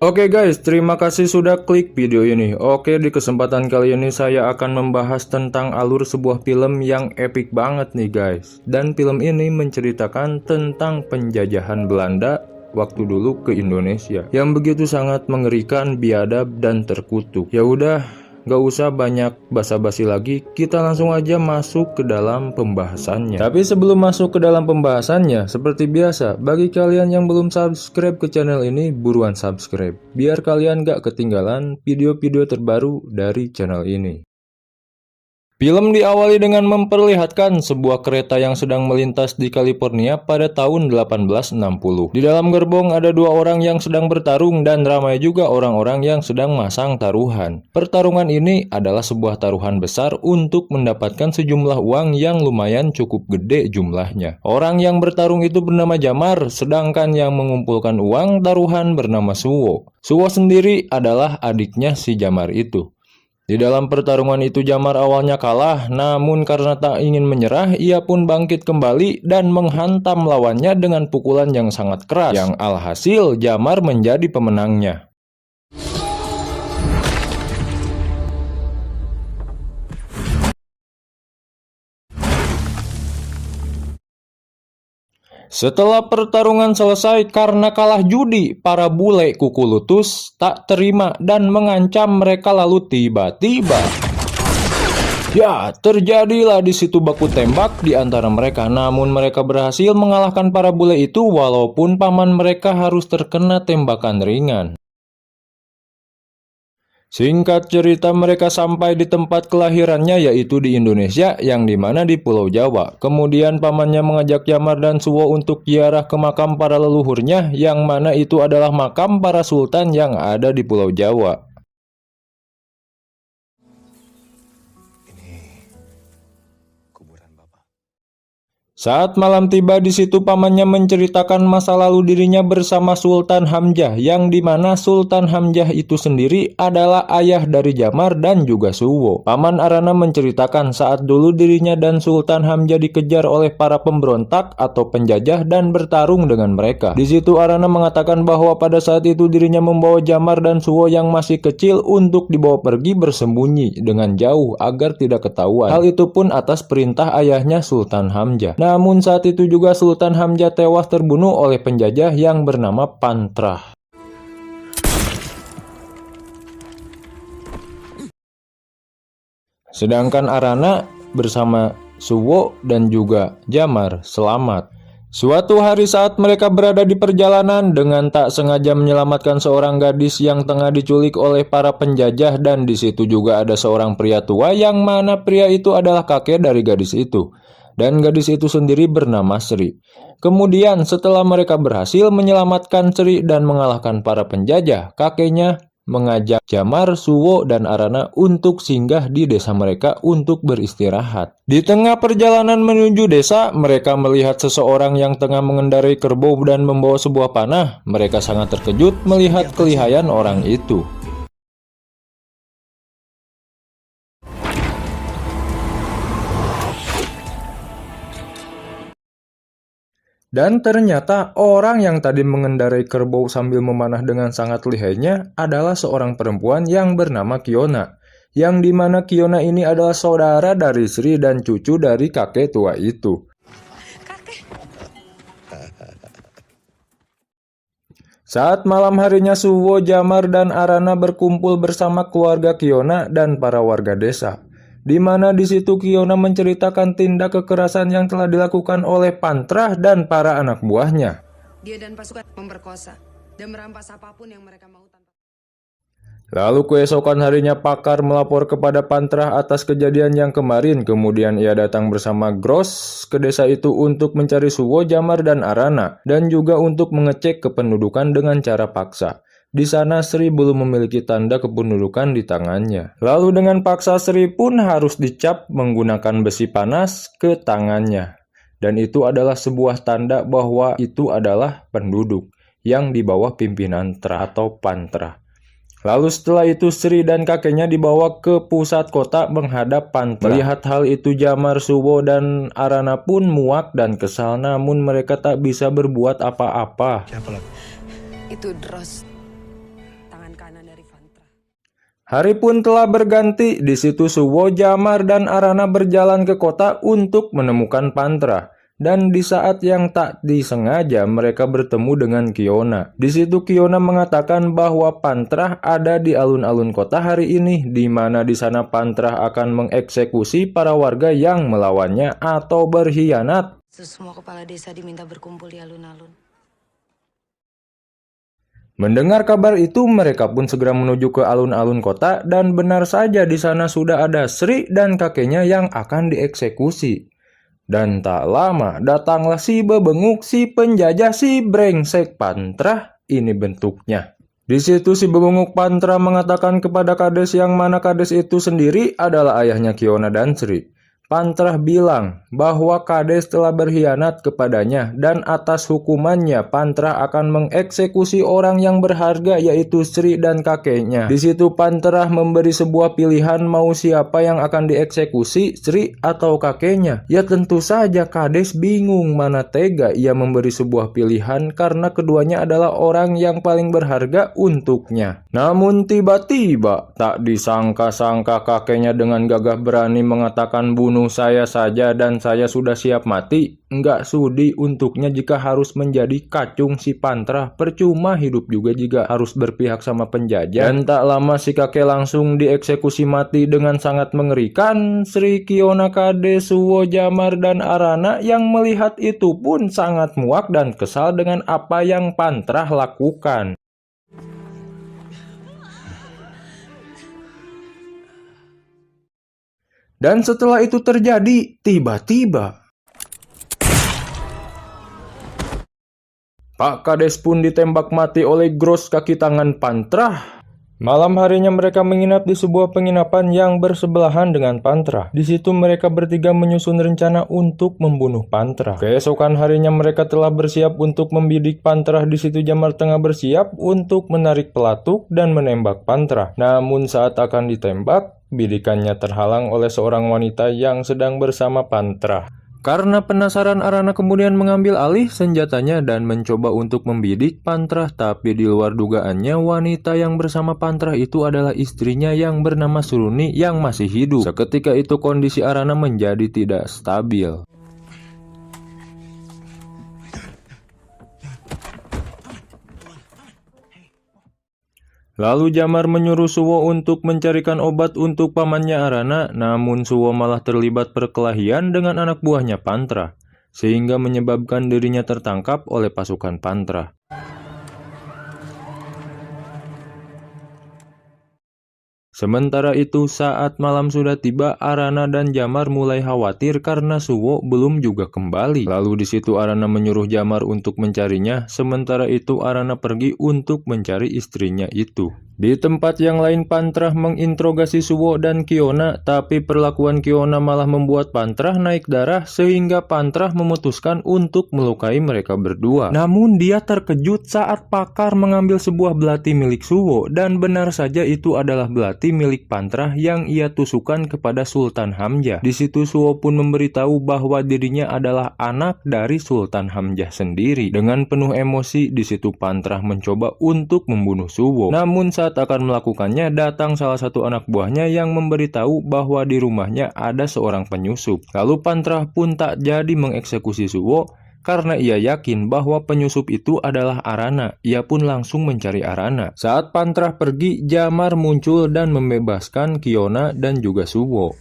Oke guys, terima kasih sudah klik video ini. Oke, di kesempatan kali ini saya akan membahas tentang alur sebuah film yang epic banget nih guys. Dan film ini menceritakan tentang penjajahan Belanda waktu dulu ke Indonesia yang begitu sangat mengerikan, biadab, dan terkutuk. Ya udah, gak usah banyak basa-basi lagi, kita langsung aja masuk ke dalam pembahasannya. Tapi sebelum masuk ke dalam pembahasannya, seperti biasa, bagi kalian yang belum subscribe ke channel ini, buruan subscribe, biar kalian gak ketinggalan video-video terbaru dari channel ini. Film diawali dengan memperlihatkan sebuah kereta yang sedang melintas di California pada tahun 1860. Di dalam gerbong ada dua orang yang sedang bertarung dan ramai juga orang-orang yang sedang masang taruhan. Pertarungan ini adalah sebuah taruhan besar untuk mendapatkan sejumlah uang yang lumayan cukup gede jumlahnya. Orang yang bertarung itu bernama Jamar, sedangkan yang mengumpulkan uang taruhan bernama Suwo. Suwo sendiri adalah adiknya si Jamar itu. Di dalam pertarungan itu Jamar awalnya kalah, namun karena tak ingin menyerah, ia pun bangkit kembali dan menghantam lawannya dengan pukulan yang sangat keras, yang alhasil Jamar menjadi pemenangnya. Setelah pertarungan selesai karena kalah judi, para bule kuku lutus tak terima dan mengancam mereka lalu tiba-tiba ya, terjadilah di situ baku tembak di antara mereka. Namun mereka berhasil mengalahkan para bule itu walaupun paman mereka harus terkena tembakan ringan. Singkat cerita, mereka sampai di tempat kelahirannya yaitu di Indonesia, yang dimana di Pulau Jawa. Kemudian pamannya mengajak Jamar dan Suwo untuk ziarah ke makam para leluhurnya, yang mana itu adalah makam para sultan yang ada di Pulau Jawa. Saat malam tiba di situ, pamannya menceritakan masa lalu dirinya bersama Sultan Hamzah, yang dimana Sultan Hamzah itu sendiri adalah ayah dari Jamar dan juga Suwo. Paman Arana menceritakan saat dulu dirinya dan Sultan Hamzah dikejar oleh para pemberontak atau penjajah dan bertarung dengan mereka. Di situ Arana mengatakan bahwa pada saat itu dirinya membawa Jamar dan Suwo yang masih kecil untuk dibawa pergi bersembunyi dengan jauh agar tidak ketahuan. Hal itu pun atas perintah ayahnya Sultan Hamzah. Namun saat itu juga Sultan Hamzah tewas terbunuh oleh penjajah yang bernama Pantrah. Sedangkan Arana bersama Suwo dan juga Jamar selamat. Suatu hari saat mereka berada di perjalanan, dengan tak sengaja menyelamatkan seorang gadis yang tengah diculik oleh para penjajah, dan di situ juga ada seorang pria tua yang mana pria itu adalah kakek dari gadis itu. Dan gadis itu sendiri bernama Sri. Kemudian setelah mereka berhasil menyelamatkan Sri dan mengalahkan para penjajah, kakeknya mengajak Jamar, Suwo, dan Arana untuk singgah di desa mereka untuk beristirahat. Di tengah perjalanan menuju desa, mereka melihat seseorang yang tengah mengendarai kerbau dan membawa sebuah panah. Mereka sangat terkejut melihat kelihayan orang itu. Dan ternyata orang yang tadi mengendarai kerbau sambil memanah dengan sangat lihainya adalah seorang perempuan yang bernama Kiona. Yang dimana Kiona ini adalah saudara dari Sri dan cucu dari kakek tua itu. Saat malam harinya Suwo, Jamar, dan Arana berkumpul bersama keluarga Kiona dan para warga desa. Di mana di situ Kiona menceritakan tindak kekerasan yang telah dilakukan oleh Pantrah dan para anak buahnya. Dia dan pasukan memperkosa dan merampas apapun yang mereka mau tanpa. Lalu keesokan harinya Pakar melapor kepada Pantrah atas kejadian yang kemarin. Kemudian ia datang bersama Gros ke desa itu untuk mencari Suwo, Jamar, dan Arana, dan juga untuk mengecek kependudukan dengan cara paksa. Di sana Sri belum memiliki tanda kependudukan di tangannya. Lalu dengan paksa Sri pun harus dicap menggunakan besi panas ke tangannya. Dan itu adalah sebuah tanda bahwa itu adalah penduduk yang di bawah pimpinan Tra atau Pantrah. Lalu setelah itu Sri dan kakeknya dibawa ke pusat kota menghadap Pantrah. Melihat hal itu Jamar, Suwo, dan Arana pun muak dan kesal, namun mereka tak bisa berbuat apa-apa. Itu Dros. tangan kanan dari Vantra. Hari pun telah berganti. Di situ Suwo, Jamar, dan Arana berjalan ke kota untuk menemukan Pantra. Dan di saat yang tak disengaja mereka bertemu dengan Kiona. Di situ Kiona mengatakan bahwa Pantrah ada di alun-alun kota hari ini, di mana di sana Pantrah akan mengeksekusi para warga yang melawannya atau berkhianat. Semua kepala desa diminta berkumpul di alun-alun. Mendengar kabar itu, mereka pun segera menuju ke alun-alun kota dan benar saja di sana sudah ada Sri dan kakeknya yang akan dieksekusi. Dan tak lama datanglah si bebenguk, si penjajah, si brengsek Pantrah. Ini bentuknya. Di situ si bebenguk Pantrah mengatakan kepada Kades yang mana Kades itu sendiri adalah ayahnya Kiona dan Sri. Pantrah bilang bahwa Kades telah berkhianat kepadanya dan atas hukumannya Pantrah akan mengeksekusi orang yang berharga yaitu Sri dan kakeknya. Di situ Pantrah memberi sebuah pilihan mau siapa yang akan dieksekusi, Sri atau kakeknya. Ya tentu saja Kades bingung mana tega ia memberi sebuah pilihan karena keduanya adalah orang yang paling berharga untuknya. Namun tiba-tiba tak disangka-sangka kakeknya dengan gagah berani mengatakan bunuh saya saja dan saya sudah siap mati. Enggak sudi untuknya jika harus menjadi kacung si Pantrah. Percuma hidup juga jika harus berpihak sama penjajah. Dan tak lama si kakek langsung dieksekusi mati dengan sangat mengerikan. Sri, Kiona, Kades, Suwo, Jamar, dan Arana yang melihat itu pun sangat muak dan kesal dengan apa yang Pantrah lakukan. Dan setelah itu terjadi, tiba-tiba Pak Kades pun ditembak mati oleh Gros kaki tangan Pantrah. Malam harinya mereka menginap di sebuah penginapan yang bersebelahan dengan Pantrah. Di situ mereka bertiga menyusun rencana untuk membunuh Pantrah. Keesokan harinya mereka telah bersiap untuk membidik Pantrah. Di situ Jamar tengah bersiap untuk menarik pelatuk dan menembak Pantrah. Namun saat akan ditembak, bidikannya terhalang oleh seorang wanita yang sedang bersama Pantrah. Karena penasaran, Arana kemudian mengambil alih senjatanya dan mencoba untuk membidik Pantrah, tapi di luar dugaannya wanita yang bersama Pantrah itu adalah istrinya yang bernama Suruni yang masih hidup. Seketika itu kondisi Arana menjadi tidak stabil. Lalu Jamar menyuruh Suwo untuk mencarikan obat untuk pamannya Arana, namun Suwo malah terlibat perkelahian dengan anak buahnya Pantrah, sehingga menyebabkan dirinya tertangkap oleh pasukan Pantrah. Sementara itu saat malam sudah tiba, Arana dan Jamar mulai khawatir karena Suwo belum juga kembali. Lalu di situ Arana menyuruh Jamar untuk mencarinya, sementara itu Arana pergi untuk mencari istrinya itu. Di tempat yang lain Pantrah menginterogasi Suwo dan Kiona, tapi perlakuan Kiona malah membuat Pantrah naik darah sehingga Pantrah memutuskan untuk melukai mereka berdua. Namun dia terkejut saat pakar mengambil sebuah belati milik Suwo dan benar saja itu adalah belati milik Pantrah yang ia tusukan kepada Sultan Hamjah. Di situ Suwo pun memberitahu bahwa dirinya adalah anak dari Sultan Hamjah sendiri. Dengan penuh emosi di situ Pantrah mencoba untuk membunuh Suwo. Namun saat akan melakukannya datang salah satu anak buahnya yang memberitahu bahwa di rumahnya ada seorang penyusup. Lalu Pantrah pun tak jadi mengeksekusi Suwo karena ia yakin bahwa penyusup itu adalah Arana. Ia pun langsung mencari Arana. Saat Pantrah pergi, Jamar muncul dan membebaskan Kiona dan juga Suwo.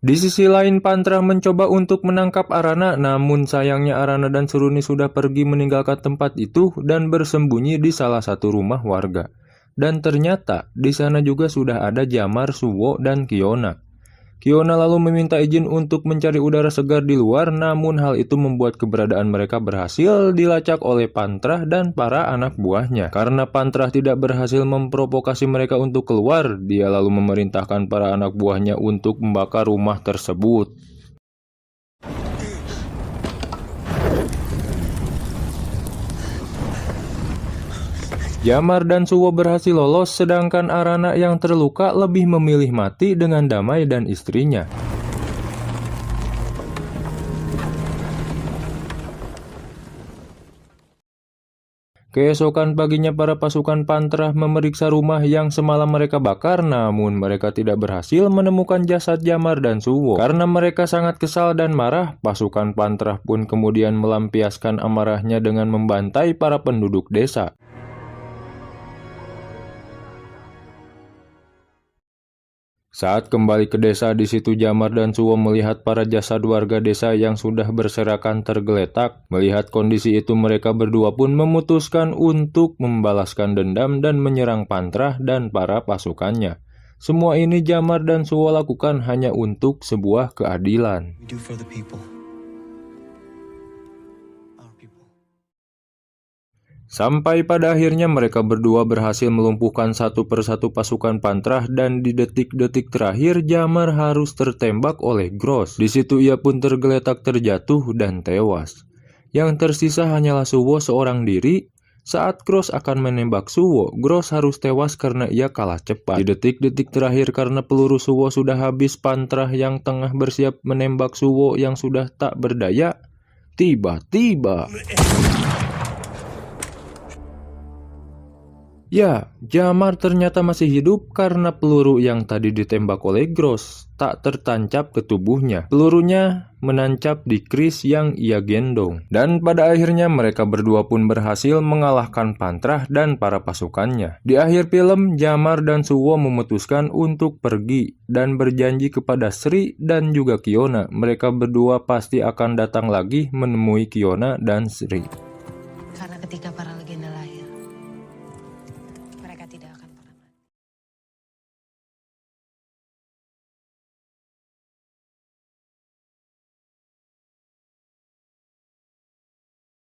Di sisi lain Pantrah mencoba untuk menangkap Arana, namun sayangnya Arana dan Suruni sudah pergi meninggalkan tempat itu dan bersembunyi di salah satu rumah warga. Dan ternyata di sana juga sudah ada Jamar, Suwo, dan Kiona. Kiona lalu meminta izin untuk mencari udara segar di luar, namun hal itu membuat keberadaan mereka berhasil dilacak oleh Pantrah dan para anak buahnya. Karena Pantrah tidak berhasil memprovokasi mereka untuk keluar, dia lalu memerintahkan para anak buahnya untuk membakar rumah tersebut. Jamar dan Suwo berhasil lolos, sedangkan Arana yang terluka lebih memilih mati dengan damai dan istrinya. Keesokan paginya para pasukan Pantrah memeriksa rumah yang semalam mereka bakar, namun mereka tidak berhasil menemukan jasad Jamar dan Suwo. Karena mereka sangat kesal dan marah, pasukan Pantrah pun kemudian melampiaskan amarahnya dengan membantai para penduduk desa. Saat kembali ke desa, di situ Jamar dan Suwo melihat para jasad warga desa yang sudah berserakan tergeletak. Melihat kondisi itu, mereka berdua pun memutuskan untuk membalaskan dendam dan menyerang Pantrah dan para pasukannya. Semua ini Jamar dan Suwo lakukan hanya untuk sebuah keadilan. Sampai pada akhirnya mereka berdua berhasil melumpuhkan satu persatu pasukan Pantrah, dan di detik-detik terakhir Jamar harus tertembak oleh Gross. Di situ ia pun tergeletak terjatuh dan tewas. Yang tersisa hanyalah Suwo seorang diri. Saat Gross akan menembak Suwo, Gross harus tewas karena ia kalah cepat. Di detik-detik terakhir karena peluru Suwo sudah habis, Pantrah yang tengah bersiap menembak Suwo yang sudah tak berdaya, tiba-tiba ya, Jamar ternyata masih hidup karena peluru yang tadi ditembak oleh Gross tak tertancap ke tubuhnya. Pelurunya menancap di kris yang ia gendong. Dan pada akhirnya mereka berdua pun berhasil mengalahkan Pantrah dan para pasukannya. Di akhir film, Jamar dan Suwo memutuskan untuk pergi dan berjanji kepada Sri dan juga Kiona. Mereka berdua pasti akan datang lagi menemui Kiona dan Sri. Karena ketika para legenda lahir,